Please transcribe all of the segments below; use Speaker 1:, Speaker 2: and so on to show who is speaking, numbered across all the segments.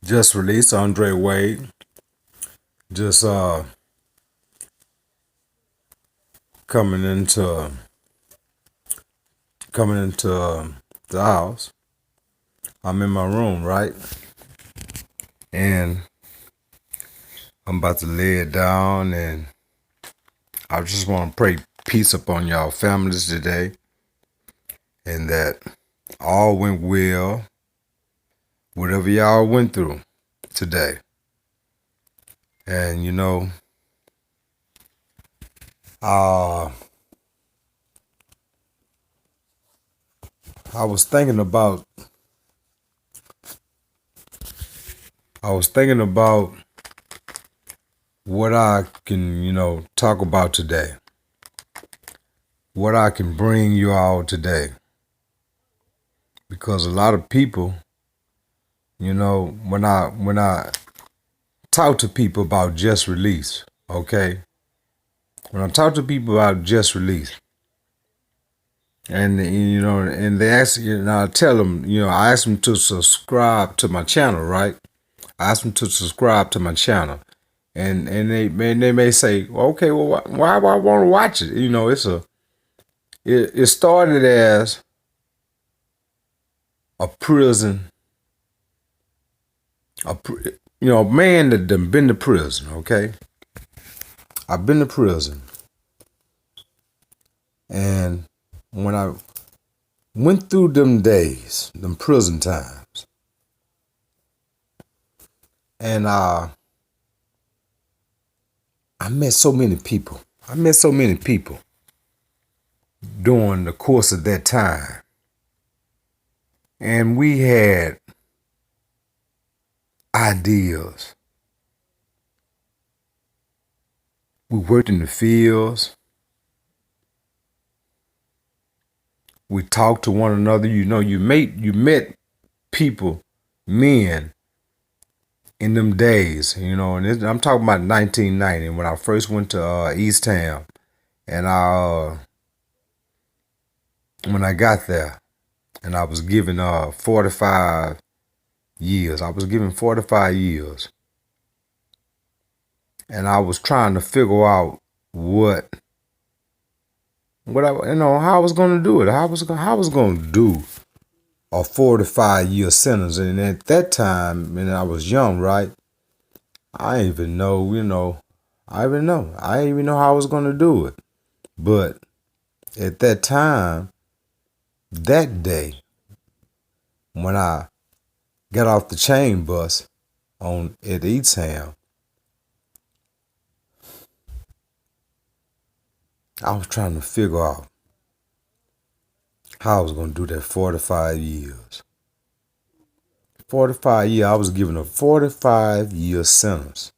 Speaker 1: Just released Andre Wade. Just coming into coming into the house. I'm in my room, right? And I'm about to lay it down, and I just want to pray peace upon y'all families today, and that all went well, whatever y'all went through today. And uh, I was thinking about I was thinking about what I can, talk about today. What I can bring you all today. Because a lot of people, when I talk to people about just release, okay? When I talk to people about just release, and they ask, I tell them, I ask them to subscribe to my channel, right? I ask them to subscribe to my channel, and they may say, well, okay, well, why do I want to watch it? It started as a prison, a man that done been to prison, okay? I've been to prison, and when I went through them days, them prison times, and I met so many people. I met so many people during the course of that time, and we had ideas. We worked in the fields. We talked to one another. You met people, men, in them days. I'm talking about 1990 when I first went to East Town, and when I got there, and I was given 45 years. I was given 45 years, and I was trying to figure out how I was going to do it. How I was going to do a 45-year sentence. And at that time, and I was young, right? I didn't even know, I didn't even know how I was going to do it. But at that time, that day, when I got off the chain bus at Eastham, I was trying to figure out how I was going to do that 45 years. 45 years, I was given a 45-year sentence.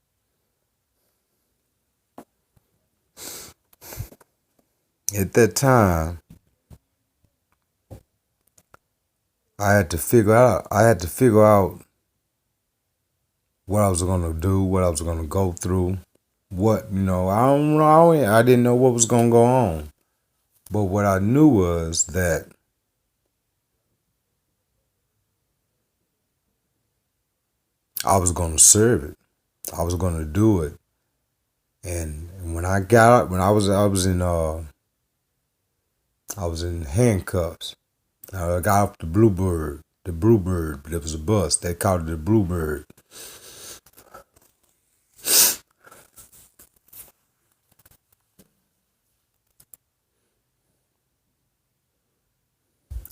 Speaker 1: At that time, I had to figure out what I was going to do, what I was going to go through. I don't know. I didn't know what was going to go on. But what I knew was that I was going to serve it. I was going to do it. And when I got up, when I was in handcuffs. I got off the Bluebird. There was a bus. They called it the Bluebird.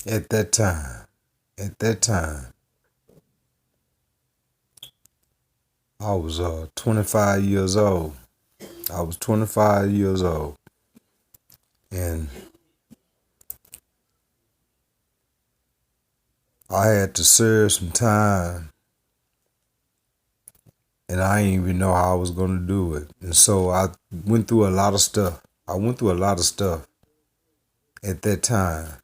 Speaker 1: At that time, I was 25 years old. I was 25 years old. And I had to serve some time. And I didn't even know how I was going to do it. And so I went through a lot of stuff. At that time.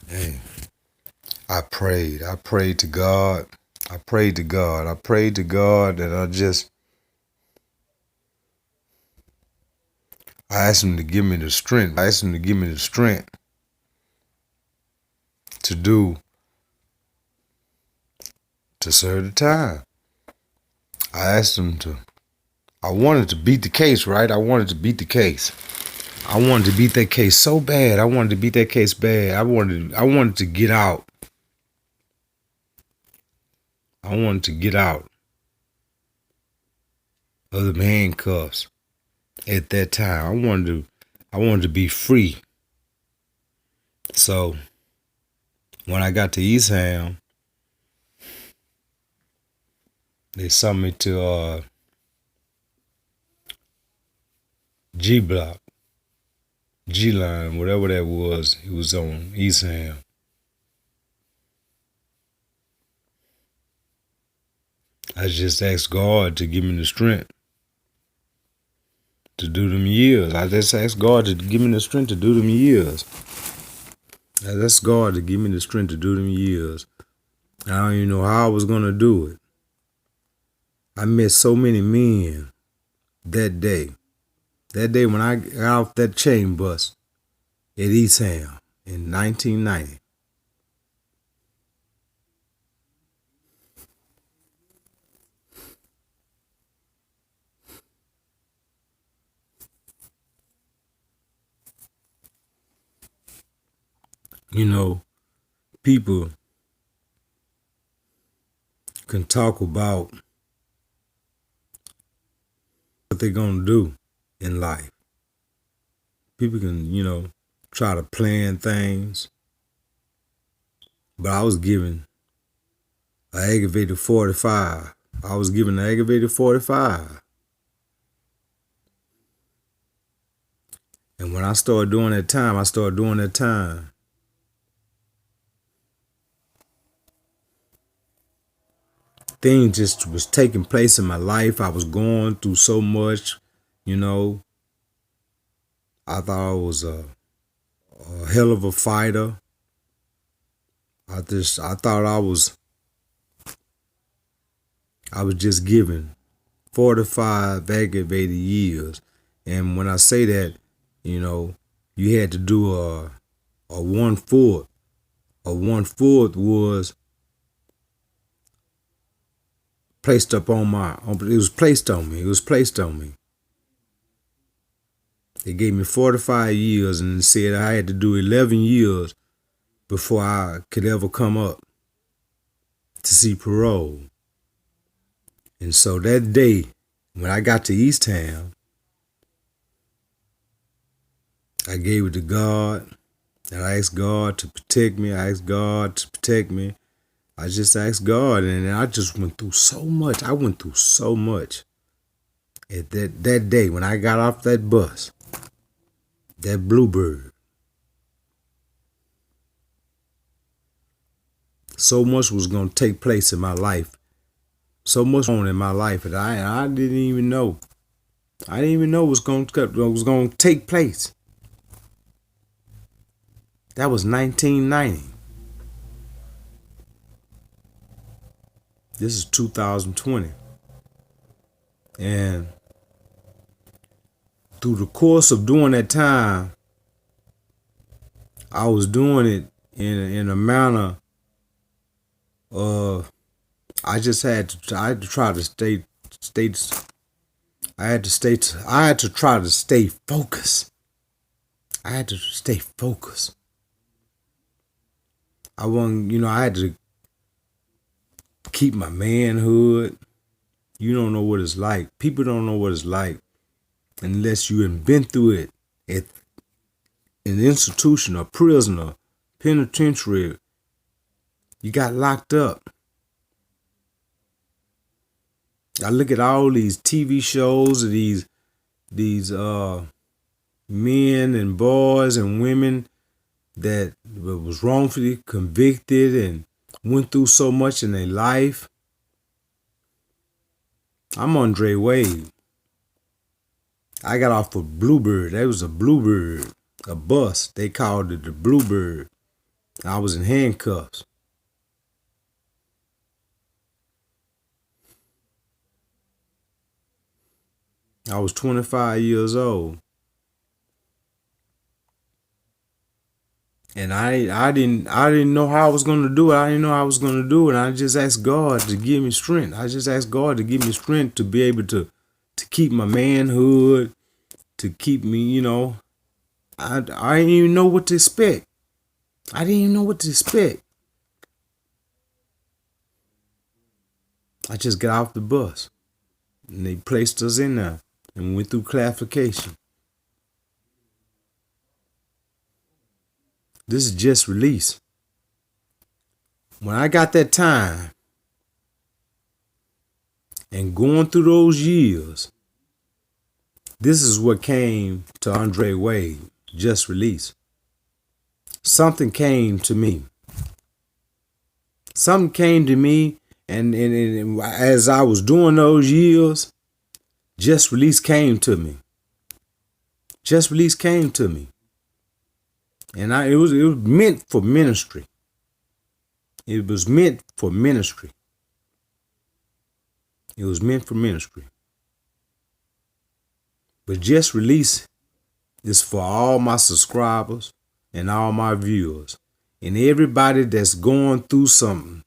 Speaker 1: Hey, I prayed. I prayed to God. I prayed to God that I asked him to give me the strength. I asked him to give me the strength to serve the time. I asked him I wanted to beat the case, right? I wanted to beat the case. I wanted to beat that case so bad. I wanted to beat that case bad. I wanted to get out. I wanted to get out of the handcuffs at that time. I wanted to be free. So when I got to Eastham, they sent me to G Block, G Line, whatever that was. It was on Eastham. I just asked God to give me the strength to do them years. I just asked God to give me the strength to do them years. I asked God to give me the strength to do them years. I don't even know how I was going to do it. I met so many men that day. That day when I got off that chain bus at Eastham in 1990. You know, people can talk about what they're going to do in life. People can, try to plan things. But I was given an aggravated 45. I was given an aggravated 45. And when I started doing that time, things just was taking place in my life. I was going through so much, I thought I was a hell of a fighter. I thought I was just given 45 aggravated years. And when I say that, you had to do a 1/4. A 1/4 was placed up on it was placed on me. They gave me 45 years and said I had to do 11 years before I could ever come up to see parole. And so that day, when I got to Eastham, I gave it to God, and I asked God to protect me. I asked God to protect me. I just asked God, and I just went through so much. I went through so much at that day when I got off that bus, that Bluebird. So much was going to take place in my life. So much on in my life that I didn't even know. I didn't even know what was going to take place. That was 1990. This is 2020. And through the course of doing that time, I was doing it in a manner of I had to try to stay focused. I had to stay focused. I had to keep my manhood. You don't know what it's like. People don't know what it's like unless you have been through it at an institution, a prison, a penitentiary. You got locked up. I look at all these TV shows of these men and boys and women that was wrongfully convicted and went through so much in their life. I'm Andre Wade. I got off of Bluebird. That was a Bluebird, a bus. They called it the Bluebird. I was in handcuffs. I was 25 years old. And I didn't know how I was gonna do it. I didn't know how I was gonna do it. I just asked God to give me strength. I just asked God to give me strength to be able to keep my manhood, to keep me, I didn't even know what to expect. I didn't even know what to expect. I just got off the bus and they placed us in there and went through classification. This is just release. When I got that time and going through those years, this is what came to Andre Wade, just release. Something came to me. Something came to me, and as I was doing those years, just release came to me. Just release came to me. And it was meant for ministry. It was meant for ministry. It was meant for ministry. But just release is for all my subscribers and all my viewers and everybody that's going through something.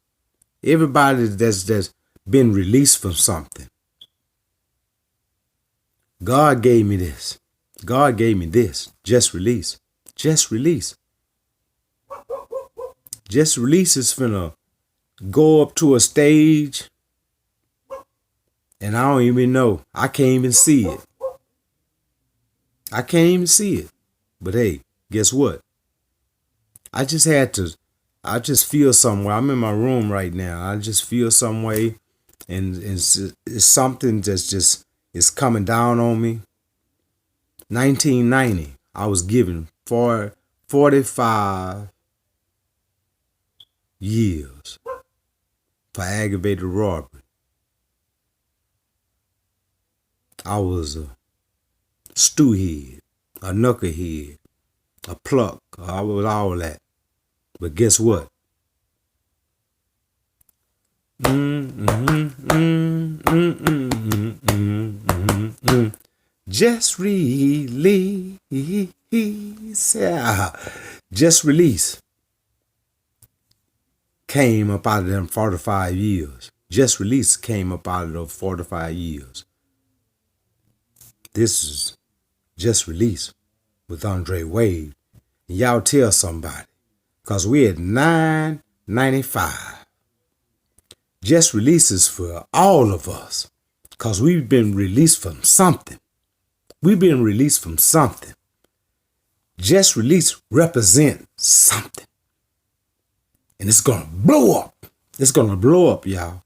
Speaker 1: Everybody that's been released from something. God gave me this. God gave me this. Just release. Just release. Just release is finna go up to a stage and I don't even know. I can't even see it. I can't even see it. But hey, guess what? I just feel some way. I'm in my room right now. I just feel some way and it's something that's just is coming down on me. 1990, I was given 45 years for aggravated robbery. I was a stewhead, a knucklehead, a pluck. I was all that. But guess what? Just release. Just release came up out of them 45 years. Just release came up out of those 45 years. This is just release with Andre Wade. And y'all tell somebody. Because we're at 995. Just release is for all of us. Because we've been released from something. We've been released from something. Just release represent something. And it's going to blow up. It's going to blow up, y'all.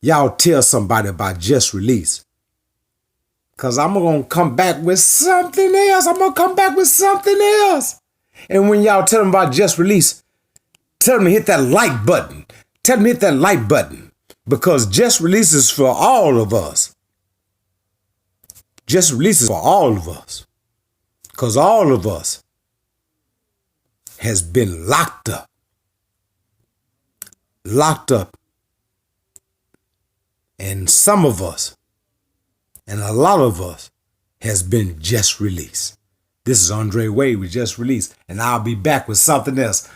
Speaker 1: Y'all tell somebody about just release. Because I'm going to come back with something else. I'm going to come back with something else. And when y'all tell them about just release, tell them to hit that like button. Tell them to hit that like button. Because just release is for all of us. Just release is for all of us. Because all of us has been locked up. Locked up. And some of us, and a lot of us, has been just released. This is Andre Wade with Just Release, and I'll be back with something else.